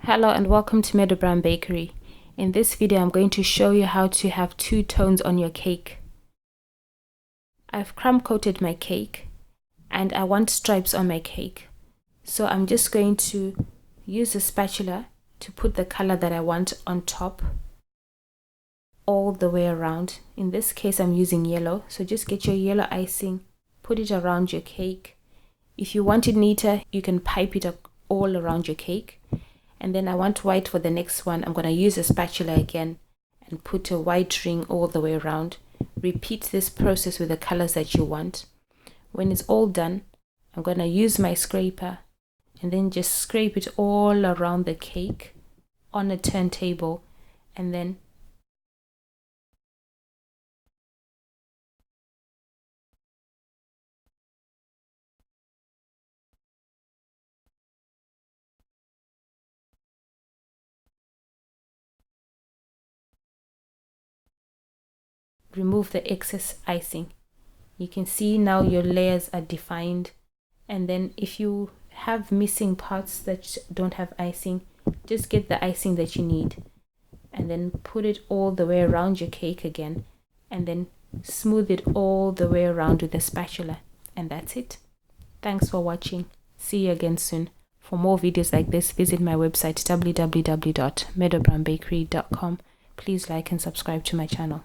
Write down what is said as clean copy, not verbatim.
Hello and welcome to Meadow Bakery. In this video I'm going to show you how to have two tones on your cake. I've crumb coated my cake and I want stripes on my cake. So I'm just going to use a spatula to put the color that I want on top all the way around. In this case I'm using yellow, so just get your yellow icing, put it around your cake. If you want it neater, you can pipe it up all around your cake. And then I want white for the next one. I'm going to use a spatula again and put a white ring all the way around. Repeat this process with the colors that you want. When it's all done, I'm going to use my scraper and then just scrape it all around the cake on a turntable, and then remove the excess icing. You can see now your layers are defined. And then if you have missing parts that don't have icing, just get the icing that you need and then put it all the way around your cake again, and then smooth it all the way around with a spatula. And that's it. Thanks for watching. See you again soon. For more videos like this, visit my website www.meadowbakery.com. Please like and subscribe to my channel.